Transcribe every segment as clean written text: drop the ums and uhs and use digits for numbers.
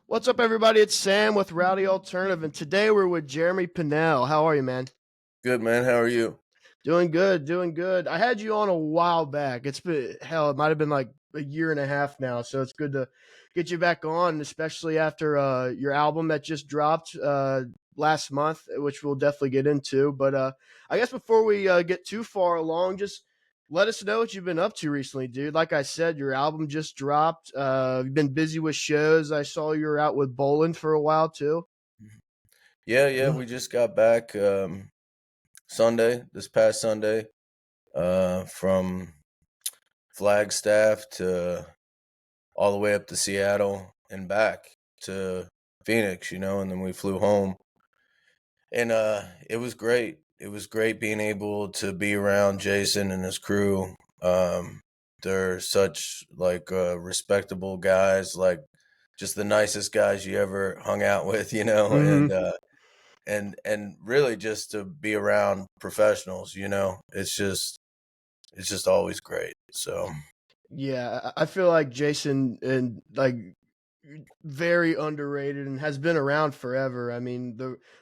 What's up, everybody? It's Sam with Rowdy Alternative, and today we're with Jeremy Pinnell. How are you, man? Good, man. How are you? Doing good, doing good. I had you on a while back. It's been hell. It might have been like a year and a half now, so it's good to get you back on, especially after your album that just dropped last month, which we'll definitely get into. But I guess before we get too far along, just let us know what you've been up to recently, dude. Like I said, your album just dropped. You've been busy with shows. I saw you were out with Boland for a while too. Yeah, we just got back this past Sunday, from Flagstaff to all the way up to Seattle and back to Phoenix, and then we flew home. And it was great. It was great being able to be around Jason and his crew. They're such respectable guys, like just the nicest guys you ever hung out with, Mm-hmm. and really just to be around professionals, it's just always great. So Yeah, I feel like Jason and like very underrated and has been around forever. I mean,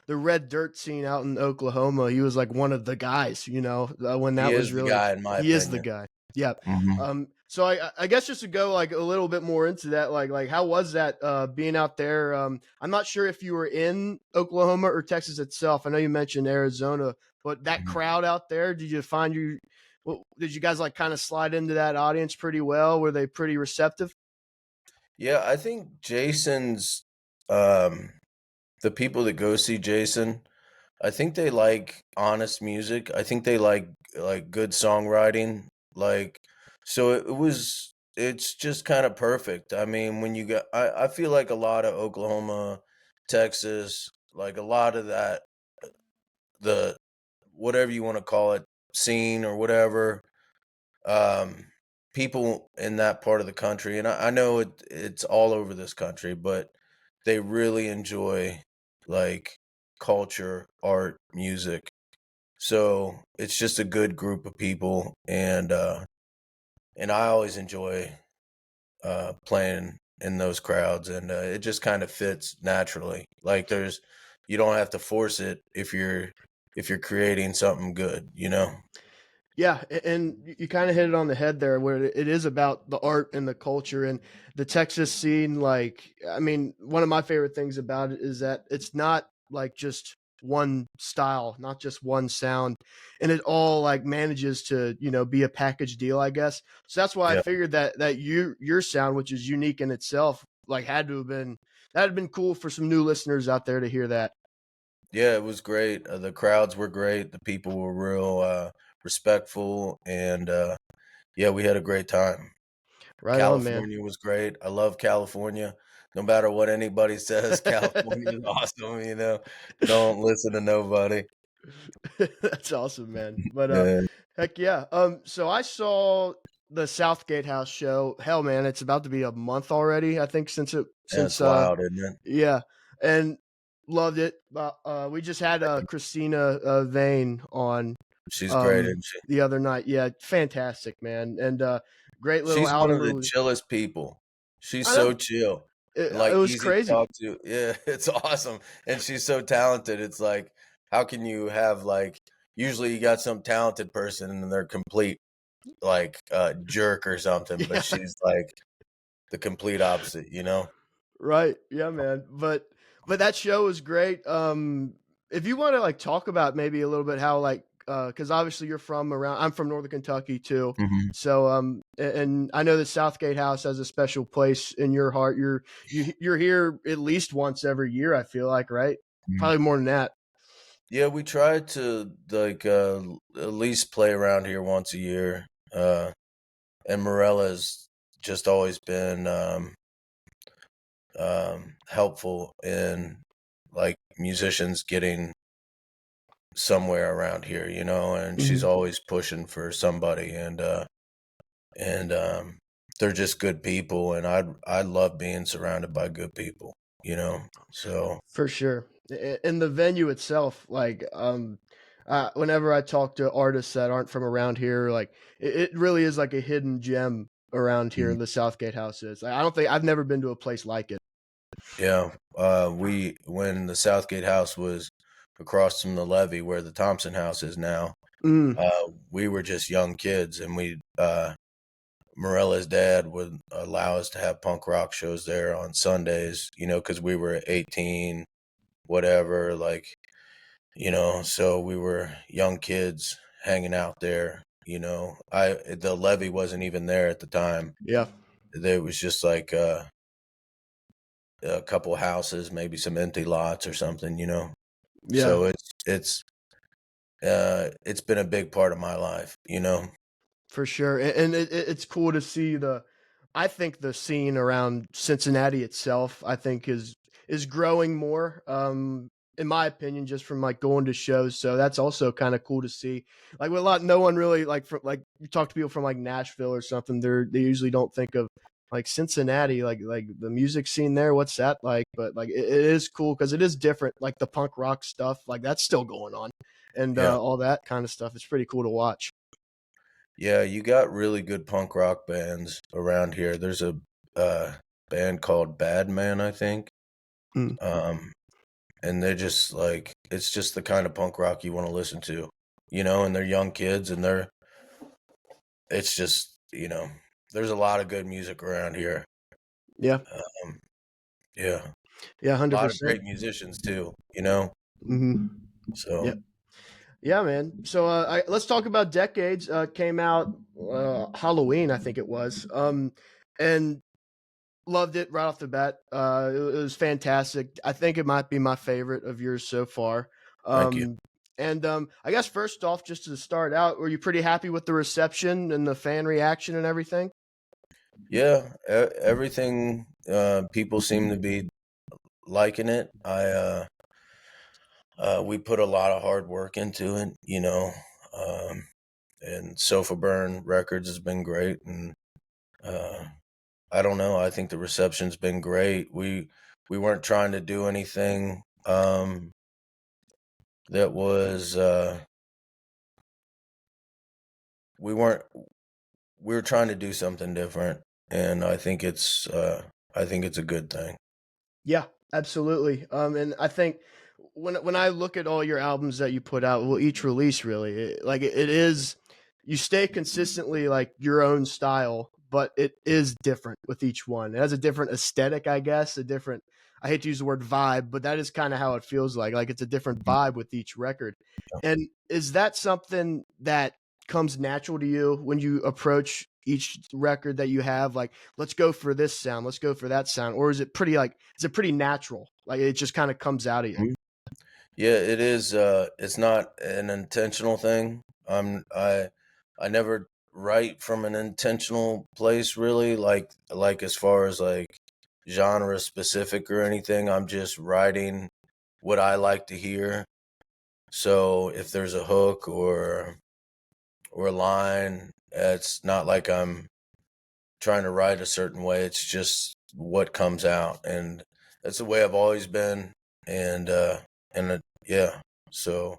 the red dirt scene out in Oklahoma, he was like one of the guys, when he that was is the really guy, in my he is the opinion. guy. Yeah. Hmm. So I guess just to go like a little bit more into that, like how was that being out there? I'm not sure if you were in Oklahoma or Texas itself. I know you mentioned Arizona, but that crowd out there, did you find did you guys like kind of slide into that audience pretty well? Were they pretty receptive? Yeah, I think Jason's um the people that go see Jason, I think they like honest music. I think they like good songwriting. Like, so it's just kind of perfect. I mean, when you got I feel like a lot of Oklahoma, Texas, like a lot of that, the whatever you want to call it, scene or whatever, um people in that part of the country, and I know it's all over this country, but they really enjoy like culture, art, music. So it's just a good group of people, and I always enjoy playing in those crowds, and it just kind of fits naturally. Like, you don't have to force it if you're creating something good. Yeah, and you kind of hit it on the head there, where it is about the art and the culture and the Texas scene. Like, I mean, one of my favorite things about it is that it's not like just one style, not just one sound, and it all like manages to be a package deal, I guess. So that's why I Yeah. figured that your sound, which is unique in itself, like had to have been that had been cool for some new listeners out there to hear that. Yeah, it was great. The crowds were great. The people were real respectful, and yeah, we had a great time. Right on, man. California was great. I love California. No matter what anybody says, California is awesome. Don't listen to nobody. That's awesome, man. But Yeah, heck yeah. So I saw the Southgate House show. Hell, man, it's about to be a month already. I think since it's wild, isn't it? yeah, and loved it. But we just had Christina Vane on She's great, isn't she? the other night. Yeah, fantastic, man, and great little She's one album of the release. chillest people. She's I so know chill and it like was easy to crazy. talk to. Yeah, it's awesome. And she's so talented. It's like, how can you have like, usually you got some talented person and they're complete like jerk or something, but Yeah, she's like the complete opposite. right. Yeah, man. But that show was great. If you want to like talk about maybe a little bit how like because obviously you're from around I'm from Northern Kentucky too. Mhm. So and I know that Southgate House has a special place in your heart. You're here at least once every year, I feel like, right? Mhm. Probably more than that. Yeah, we try to like at least play around here once a year. And Morella's just always been helpful in like musicians getting somewhere around here, and she's Mhm. always pushing for somebody, and they're just good people, and I love being surrounded by good people. So For sure. In the venue itself, like, whenever I talk to artists that aren't from around here, like, it really is like a hidden gem around here. mhm. The Southgate House is. I don't think I've never been to a place like it. Yeah. When the Southgate house was across from the levee where the Thompson house is now, Mm, we were just young kids, and Morella's dad would allow us to have punk rock shows there on Sundays, because we were 18, whatever, like, so we were young kids hanging out there. The levee wasn't even there at the time. yeah, There was just like a couple houses, maybe some empty lots or something. yeah. So it's been a big part of my life. For sure, and it's cool to see the. I think the scene around Cincinnati itself, I think is growing more. In my opinion, just from like going to shows, so that's also kind of cool to see. Like with a lot, no one really like you talk to people from like Nashville or something. They usually don't think of like Cincinnati, like the music scene there. What's that like? But like it is cool because it is different. Like the punk rock stuff, like that's still going on, and Yeah. all that kind of stuff. It's pretty cool to watch. Yeah, you got really good punk rock bands around here. There's a uh, band called Bad Man, I think. Mm. Um, and they're just like it's just the kind of punk rock you want to listen to, and they're young kids, and it's just, there's a lot of good music around here. Yeah. Um, yeah, Yeah, a lot of 100%. great musicians too. Mhm. So Yeah. Yeah, man. So, let's talk about Decades. Came out, Halloween, I think it was. And loved it right off the bat. It was fantastic. I think it might be my favorite of yours so far. thank you. Um, and, I guess first off, just to start out, were you pretty happy with the reception and the fan reaction and everything? Yeah, everything. People seem to be liking it. We put a lot of hard work into it. Um, and Sofa Burn Records has been great, and uh, I don't know. I think the reception's been great. We weren't trying to do anything that was we weren't we were trying to do something different, and I think it's a good thing. Yeah, absolutely. And I think when I look at all your albums that you put out, well, each release really, it is you stay consistently like your own style, but it is different with each one. It has a different aesthetic, I guess, a different. I hate to use the word vibe, but that is kind of how it feels like. Like it's a different Mm. vibe with each record. And is that something that comes natural to you when you approach each record that you have? Like, let's go for this sound, let's go for that sound, or is it pretty natural? Like it just kind of comes out of you. Mhm. Yeah, it is. It's not an intentional thing. I never write from an intentional place, really. Like as far as like genre specific or anything. I'm just writing what I like to hear. So if there's a hook or a line, it's not like I'm trying to write a certain way. It's just what comes out, and that's the way I've always been. And yeah, so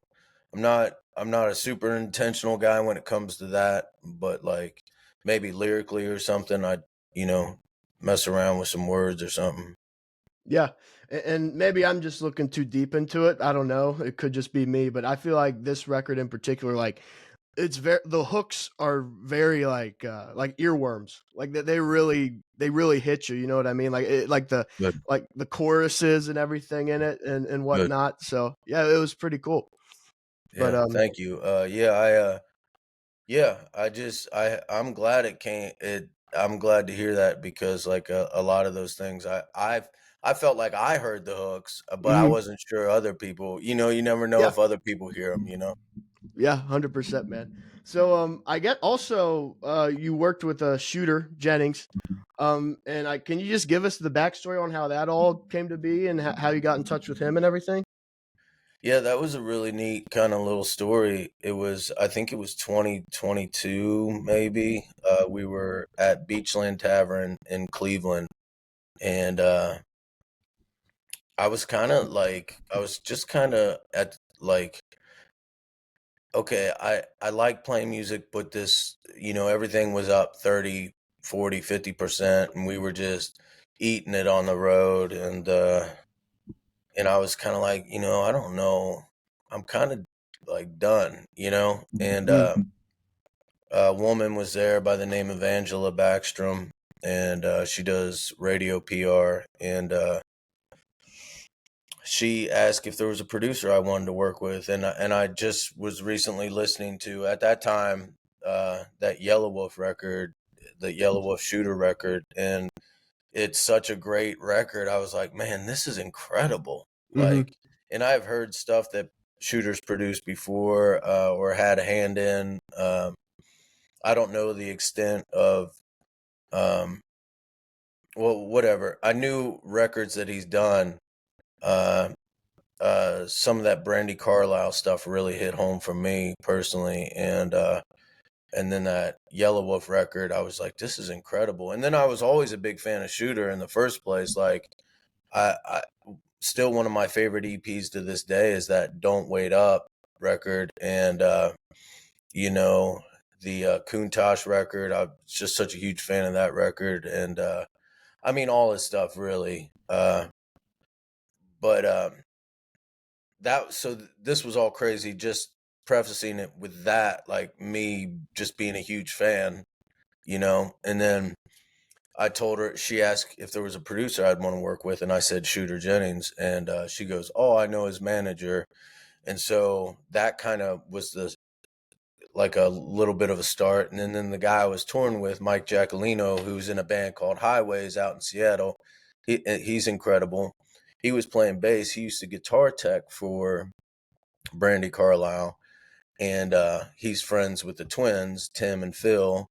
I'm not a super intentional guy when it comes to that, but like maybe lyrically or something, I you know mess around with some words or something. Yeah. And maybe I'm just looking too deep into it. I don't know. It could just be me, but I feel like this record in particular, like it's very the hooks are very like earworms. Like they really hit you. You know what I mean? Good, Like the choruses and everything in it and good. whatnot. So yeah, it was pretty cool. But Yeah, thank you. Yeah, I'm glad it came. I'm glad to hear that because like a lot of those things, I felt like I heard the hooks, but I mhm. wasn't sure other people. You never know Yeah. if other people hear them. Yeah, 100%, man. So, I get also, you worked with, Shooter Jennings, and I can you just give us the backstory on how that all came to be and how you got in touch with him and everything? Yeah, that was a really neat kind of little story. I think it was 2022, maybe. We were at Beachland Tavern in Cleveland, and I was just kind of at like okay, I like playing music, but everything was up 30, 40, 50%, and we were just eating it on the road, and I was kind of like, I don't know, I'm kind of like done, and Mm. a woman was there by the name of Angela Backstrom, and she does radio PR, and she asked if there was a producer I wanted to work with, and I just was recently listening to, at that time, that Yellow Wolf record, the Yellow Wolf Shooter record, and it's such a great record. I was like, man, this is incredible. Mm-hmm. Like, and I've heard stuff that Shooters produced before, or had a hand in. I don't know the extent of, um, well, whatever. I knew records that he's done. Uh, some of that Brandy Carlisle stuff really hit home for me personally, and then that Yellow Wolf record, I was like, this is incredible. And then I was always a big fan of Shooter in the first place. Like, I still, one of my favorite EPs to this day is that Don't Wait Up record, and you know the Countach record. I'm just such a huge fan of that record, and I mean all his stuff really. But this was all crazy. Just prefacing it with that, like me just being a huge fan, and then I told her, she asked if there was a producer I'd want to work with, and I said Shooter Jennings, and she goes, "Oh, I know his manager," and so that kind of was like a little bit of a start. And then the guy I was touring with, Mike Giacolino, who's in a band called Highways out in Seattle, he's incredible. He was playing bass. He used to guitar tech for Brandy Carlisle, and he's friends with the twins, Tim and Phil.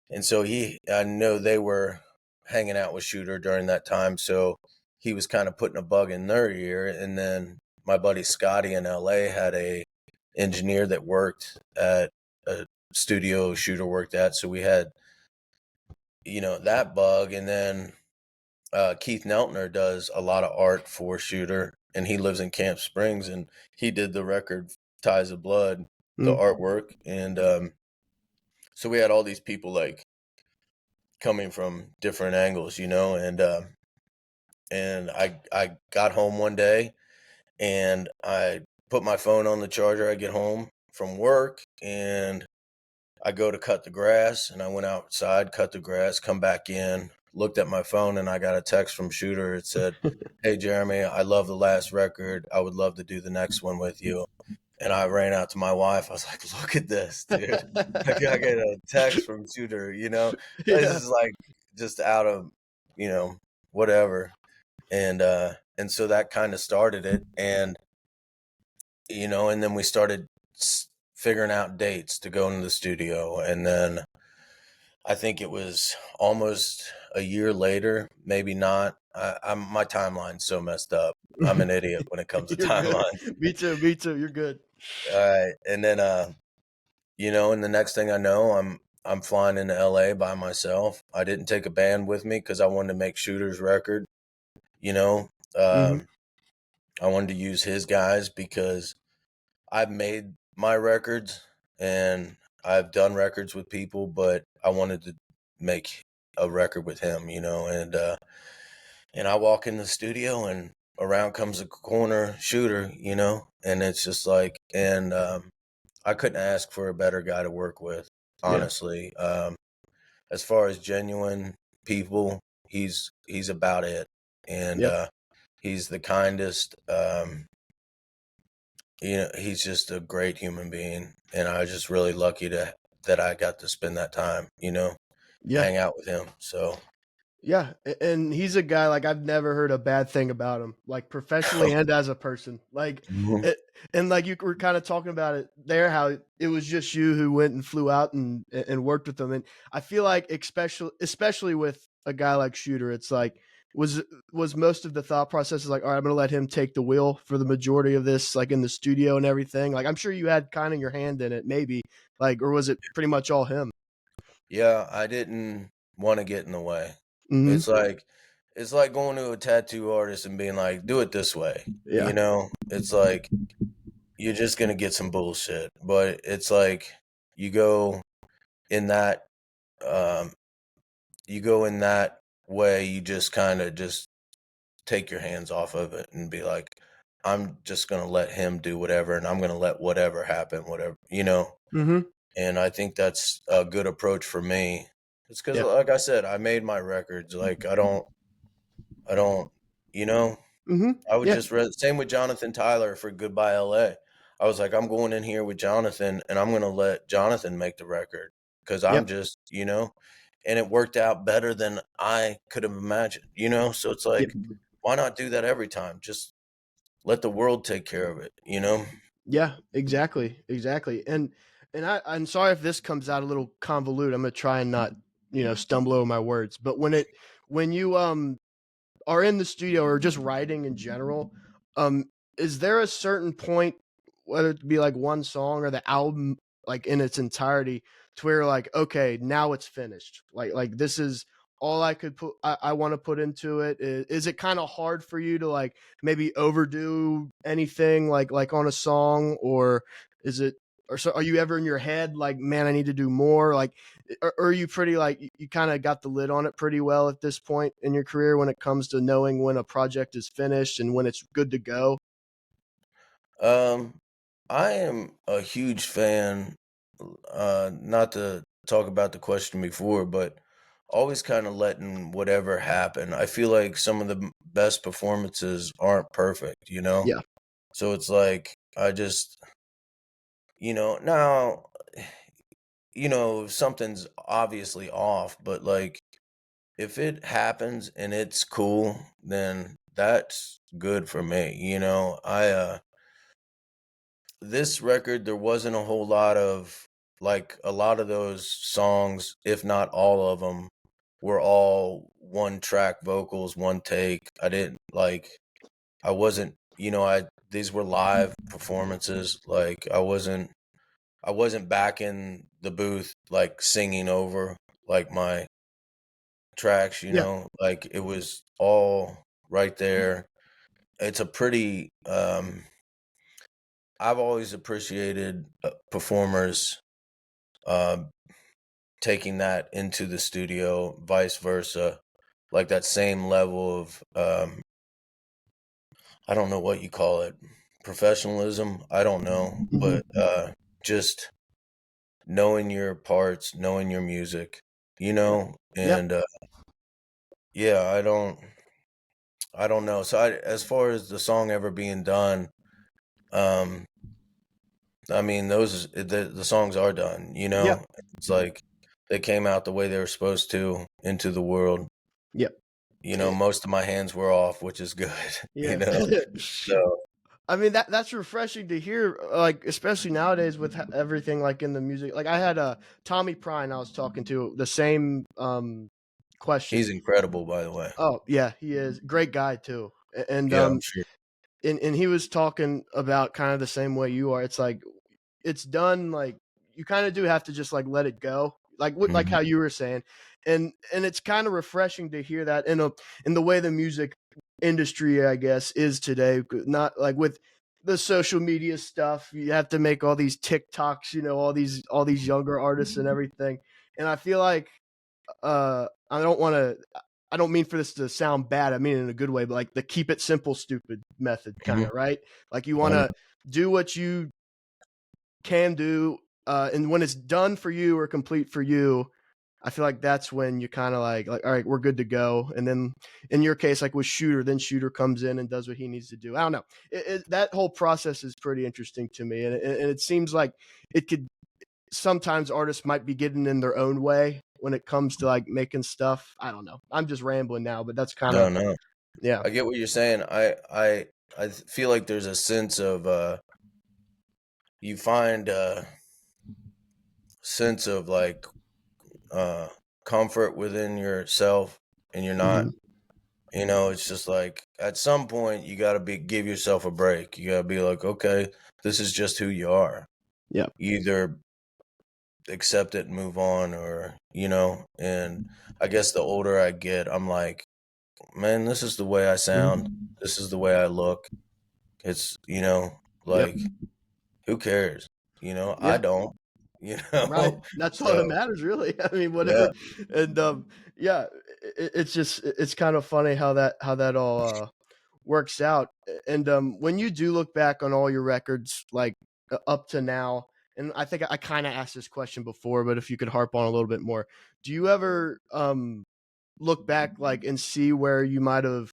And so I know they were hanging out with Shooter during that time. So he was kind of putting a bug in their ear. And then my buddy Scotty in LA had a engineer that worked at a studio Shooter worked at. So we had, that bug. And then Keith Neltner does a lot of art for Shooter, and he lives in Camp Springs, and he did the record Ties of Blood, the Mm. artwork. And so we had all these people like coming from different angles, and I got home one day, and I put my phone on the charger. I get home from work, and I go to cut the grass, and I went outside, cut the grass, come back in, looked at my phone, and I got a text from Shooter. It said, "Hey Jeremy, I love the last record. I would love to do the next one with you." And I ran out to my wife. I was like, "Look at this, dude! I get a text from Shooter. This Yeah. is like just out of, you know, whatever." And so that kind of started it, and then we started figuring out dates to go into the studio, and then I think it was almost a year later, maybe not. My timeline's so messed up. I'm an idiot when it comes to You're good. timelines. Me too. Me too. You're good. All right, and then and the next thing I know, I'm flying into LA by myself. I didn't take a band with me because I wanted to make Shooter's record. You know, Hmm. um, I wanted to use his guys because I've made my records and I've done records with people, but I wanted to make a record with him. And I walk in the studio and around comes a corner Shooter, and it's just like, and I couldn't ask for a better guy to work with, Yeah. honestly. As far as genuine people, he's about it, and Yep. he's the kindest. He's just a great human being, and I was just really lucky that I got to spend that time, Yeah. hang out with him. So, Yeah, and he's a guy like I've never heard a bad thing about him, like professionally and as a person. Like, Mhm. it, and like you were kind of talking about it there, how it was just you who went and flew out and worked with them. And I feel like especially with a guy like Shooter, it's like was was most of the thought process is like, all right, I'm gonna let him take the wheel for the majority of this, like in the studio and everything. Like I'm sure you had kind of your hand in it, maybe, like, or was it pretty much all him? Yeah, I didn't want to get in the way. Hmm. It's like it's like going to a tattoo artist and being like, "Do it this way." Yeah. It's like you're just gonna get some bullshit. But it's like you go in that um, you go in that way you just kind of just take your hands off of it and be like, I'm just gonna let him do whatever, and I'm gonna let whatever happen, whatever, you know. Mhm. And I think that's a good approach for me. It's because, Yeah. like I said, I made my records. Like I don't, you know. Mhm. I would Yeah. just same with Jonathan Tyler for Goodbye LA. I was like, I'm going in here with Jonathan and I'm gonna let Jonathan make the record because I'm Yep. just, and it worked out better than I could have imagined, So it's Yep. like, why not do that every time? Just let the world take care of it. Yeah, exactly, exactly. And I'm sorry if this comes out a little convoluted. I'm gonna try and not, stumble over my words. But when you are in the studio or just writing in general, um, is there a certain point, whether it be like one song or the album, like in its entirety, to where like, okay, now it's finished. Like this is all I could put. I want to put into it. Is it kind of hard for you to like maybe overdo anything like on a song, or is it? Or so are you ever in your head like, man, I need to do more? Like, or are you pretty like you kind of got the lid on it pretty well at this point in your career when it comes to knowing when a project is finished and when it's good to go? Um, I am a huge fan, not to talk about the question before, but always kind of letting whatever happen. I feel like some of the best performances aren't perfect. Yeah. So it's like, I just, now, something's obviously off, but like, if it happens and it's cool, then that's good for me. This record, there wasn't a whole lot of like a lot of those songs, if not all of them, were all one track vocals, one take. I wasn't, I these were live performances. Like I wasn't back in the booth like singing over like my tracks. Yeah. Like it was all right there. It's a pretty I've always appreciated performers um, taking that into the studio, vice versa, like that same level of I don't know what you call it, professionalism. I don't know, Hmm. but just knowing your parts, knowing your music, Yeah. Yeah. and yeah, I don't know. So as far as the song ever being done, um, I mean, the songs are done. Yeah. It's like they came out the way they were supposed to into the world. Yeah. Most of my hands were off, which is good. you Yeah. know. So I mean that's refreshing to hear, like especially nowadays with everything like in the music. Like I had Tommy Prine I was talking to the same question. he's incredible, by the way. Oh yeah, he is great guy too, and Yeah, I'm sure. and he was talking about kind of the same way you are. It's like it's done. Like you kind of do have to just like let it go, like Mhm. how you were saying, and it's kind of refreshing to hear that in the way the music industry, I guess, is today. Not like with the social media stuff, you have to make all these TikToks, all these younger artists and everything. And I feel like I don't want to. I don't mean for this to sound bad. I mean it in a good way, but like the keep it simple, stupid method, kind Mhm. of right. Like you want I know. to do what you can do, and when it's done for you or complete for you, I feel like that's when you kind of like, all right, we're good to go. And then in your case, like with Shooter, then Shooter comes in and does what he needs to do. I don't know. That whole process is pretty interesting to me, and it seems like it could sometimes artists might be getting in their own way when it comes to like making stuff. I don't know. I'm just rambling now, but that's kind No, of no. yeah. I get what you're saying. I feel like there's a sense of you find a sense of like uh comfort within yourself, and you're not. Hmm. It's just like at some point you got to be give yourself a break. You got to be like, okay, this is just who you are. Yeah. You either accept it and move on, and I guess the older I get, I'm like, man, this is the way I sound. Hmm. This is the way I look. It's, Yep. like, who cares? I Yeah. don't, Right. That's all that so matters, really. I mean, yeah. whatever. And yeah, it's just it's kind of funny how that all works out. And when you do look back on all your records, like up to now, and I think I kind of asked this question before, but if you could harp on a little bit more, do you ever look back like and see where you might have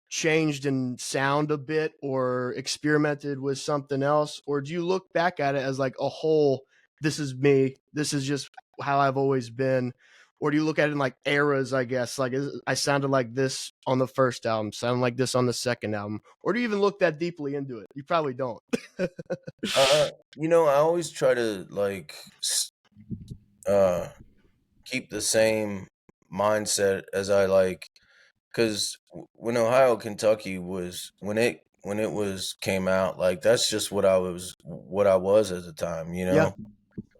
changed in sound a bit or experimented with something else, or do you look back at it as like a whole, this is me, this is just how I've always been, or do you look at it in like eras, I guess, like I sounded like this on the first album, sound like this on the second album, or do you even look that deeply into it? You probably don't. I always try to like uh keep the same mindset as I like, because when Ohio, Kentucky was when it was came out, like that's just what I was at the time, Yeah.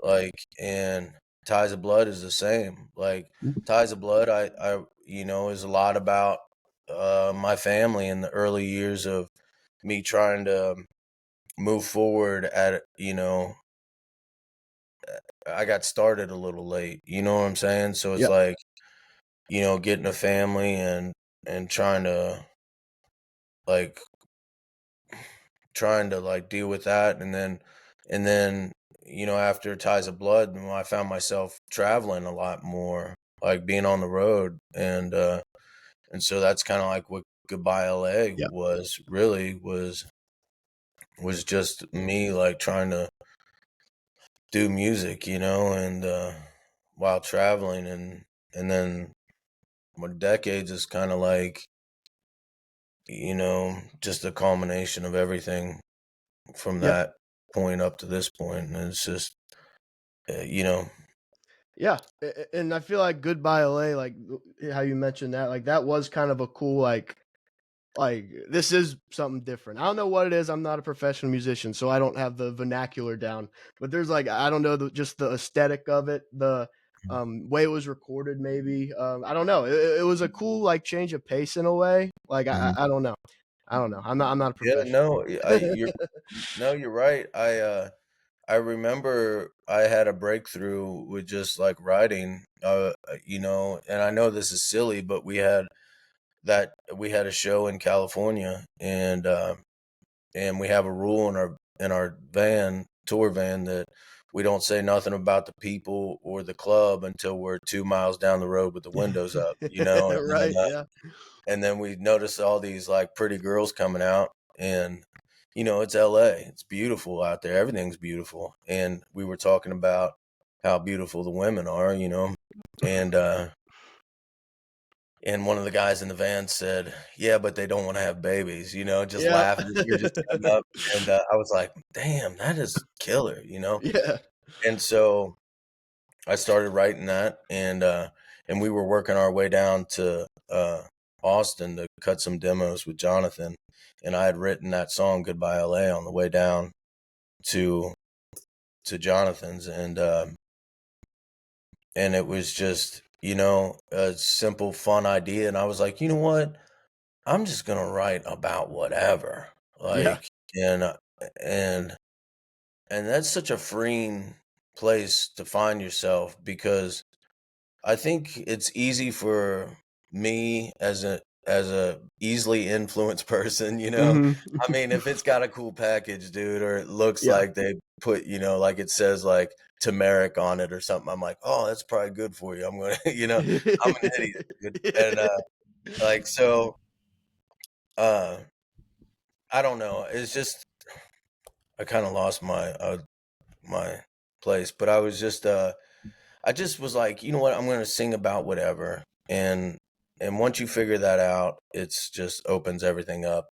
like, and Ties of Blood is the same. Like Ties of Blood, is a lot about my family in the early years of me trying to move forward I got started a little late, you know what I'm saying? So it's Yeah. like, getting a family and like trying to like deal with that, and then after Ties of Blood, I found myself traveling a lot more, like being on the road, and so that's kind of like what Goodbye LA Yeah. was just me like trying to do music, and while traveling, and then my decades is kind of like, just a culmination of everything from Yeah. that point up to this point, and it's just, you know, Yeah, and I feel like Goodbye LA, like how you mentioned that, like that was kind of a cool, like this is something different. I don't know what it is. I'm not a professional musician, so I don't have the vernacular down. But there's like I don't know just the aesthetic of it, the way it was recorded, maybe. I don't know. It was a cool like change of pace in a way. Like mhm. I don't know. I don't know. I'm not a Yeah, professional. no, you're right. I remember I had a breakthrough with just like writing, and I know this is silly, but we had a show in California, and we have a rule in our tour van, that we don't say nothing about the people or the club until we're 2 miles down the road with the windows up, Right? Yeah. and then we notice all these like pretty girls coming out, and it's LA, it's beautiful out there, everything's beautiful, and we were talking about how beautiful the women are, and one of the guys in the van said, "Yeah, but they don't want to have babies," just Yeah. laughing. We were just cutting up, and I was like, "Damn, that is killer." Yeah. And so I started writing that, and we were working our way down to Austin to cut some demos with Jonathan, and I had written that song "Goodbye LA" on the way down to Jonathan's, and it was just a simple, fun idea, and I was like, you know what? I'm just gonna write about whatever, Yeah. like, and that's such a freeing place to find yourself, because I think it's easy for me as a easily influenced person, Hmm. I mean, if it's got a cool package, dude, or it looks Yeah. like they put, like it says like turmeric on it or something, I'm like, oh, that's probably good for you. I'm gonna, I'm an idiot, dude. And like so, uh, I don't know. It's just I kind of lost my place, but I just was like, you know what? I'm going to sing about whatever. And once you figure that out, it's just opens everything up.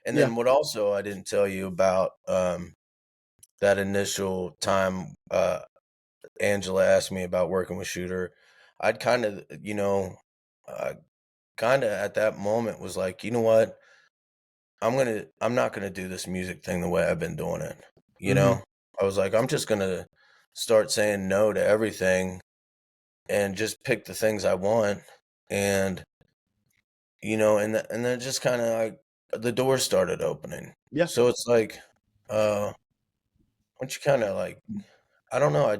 And Yeah. then what also I didn't tell you about, that initial time, Angela asked me about working with Shooter. I'd kind of, uh, kind of at that moment was like, you know what? I'm not going to do this music thing the way I've been doing it. You Hmm. know, I was like, I'm just going to start saying no to everything and just pick the things I want, and and then just kind of like the doors started opening. Yeah. So it's like, uh once you kind of like, I don't know, I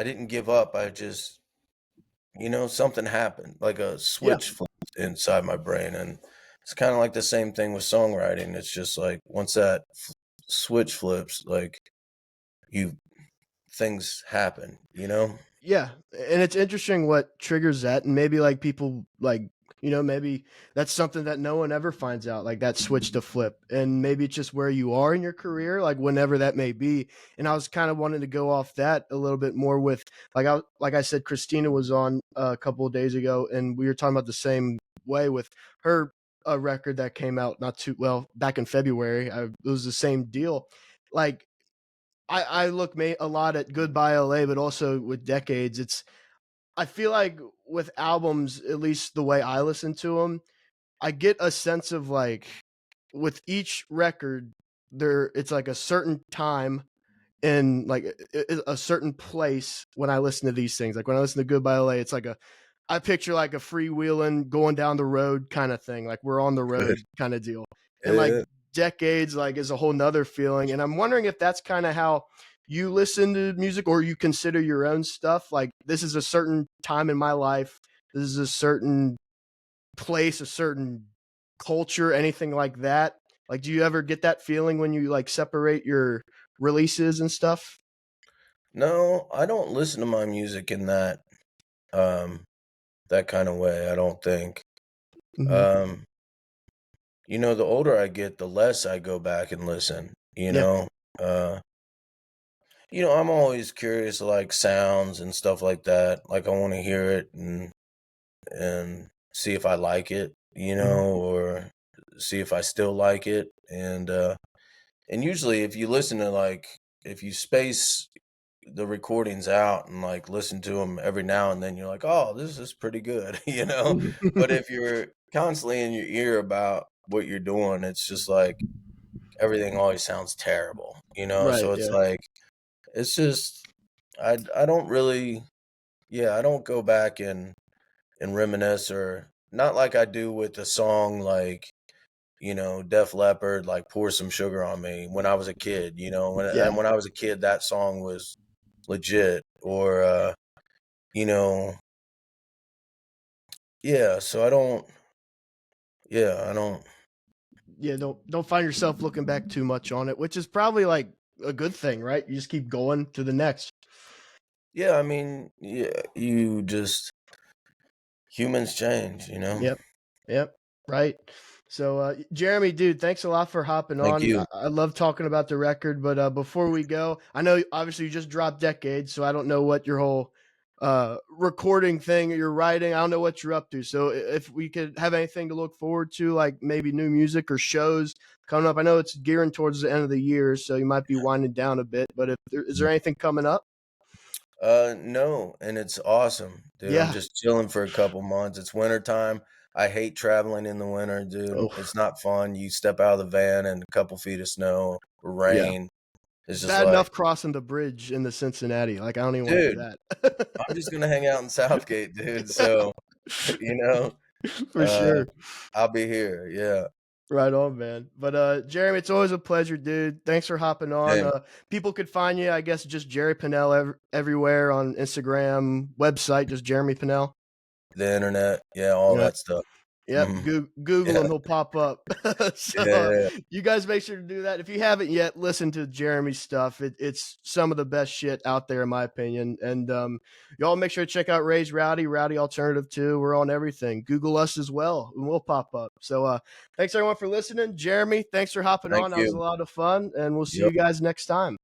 didn't give up. I just something happened, like a Yeah. switch flipped inside my brain, and it's kind of like the same thing with songwriting. It's just like once that switch flips, like you things happen. Yeah, and it's interesting what triggers that, and maybe like people like maybe that's something that no one ever finds out, like that switch to flip, and maybe it's just where you are in your career, like whenever that may be. And I was kind of wanting to go off that a little bit more with like I said, Christina was on a couple of days ago, and we were talking about the same way with her a record that came out not too well back in February. It was the same deal, like I look a lot at Goodbye LA, but also with Decades. I feel like with albums, at least the way I listen to them, I get a sense of like with each record, it's like a certain time in like a certain place when I listen to these things. Like when I listen to Goodbye LA, it's like I picture like a freewheeling going down the road kind of thing. Like we're on the Good. road kind of deal. And like Yeah. Decades like is a whole nother feeling. And I'm wondering if that's kind of how you listen to music or you consider your own stuff. Like this is a certain time in my life. This is a certain place, a certain culture, anything like that. Like, do you ever get that feeling when you like separate your releases and stuff? No, I don't listen to my music in um that kind of way, I don't think. Hmm. Um, the older I get, the less I go back and listen, you Yeah. know. Uh, I'm always curious like sounds and stuff like that. Like I want to hear it and see if I like it, Hmm. or see if I still like it. And usually if you listen to like if you space the recordings out and like listen to them every now and then, you're like, "Oh, this is pretty good." But if you're constantly in your ear about what you're doing, it's just like everything always sounds terrible. Right. So it's Yeah. like it's just I don't really yeah, I don't go back and reminisce or not like I do with a song like Def Leppard, like "Pour Some Sugar on Me" when I was a kid. Yeah. When I was a kid, that song was legit. Or you know, yeah. So I don't. Yeah. Don't find yourself looking back too much on it, which is probably like a good thing, right? You just keep going to the next. Yeah, I mean, yeah, you just humans change. Yep. Yep. Right. So, Jeremy, dude, thanks a lot for hopping Thank on. you. I love talking about the record, but before we go, I know obviously you just dropped Decades, so I don't know what your whole recording thing you're writing. I don't know what you're up to. So, if we could have anything to look forward to, like maybe new music or shows coming up, I know it's gearing towards the end of the year, so you might be winding down a bit. But is there anything coming up? No, and it's awesome, dude. I'm Yeah. just chilling for a couple months. It's winter time. I hate traveling in the winter, dude. Oh, It's not fun. You step out of the van and a couple feet of snow or yeah. rain. It's It's just bad like, enough crossing the bridge in the Cincinnati. Like I don't even want to do dude, I'm that. just gonna hang out in Southgate, dude. So, you know, For uh, sure. I'll be here. Yeah. Right on, man. But Jeremy, it's always a pleasure, dude. Thanks for hopping on. Same. People could find you, I guess, just Jerry Pinnell everywhere on Instagram, website, just Jeremy Pinnell. The internet. Yeah, all Yeah. that stuff. Yep. Mhm. Google Yeah. him, he'll pop up. So Yeah. you guys make sure to do that. If you haven't yet, listen to Jeremy's stuff. It's some of the best shit out there, in my opinion. And y'all make sure to check out Ray's Rowdy Alternative too. We're on everything. Google us as well, and we'll pop up. So thanks everyone for listening. Jeremy, thanks for hopping Thank on. That was a you. lot of fun, and we'll see Yep. you guys next time.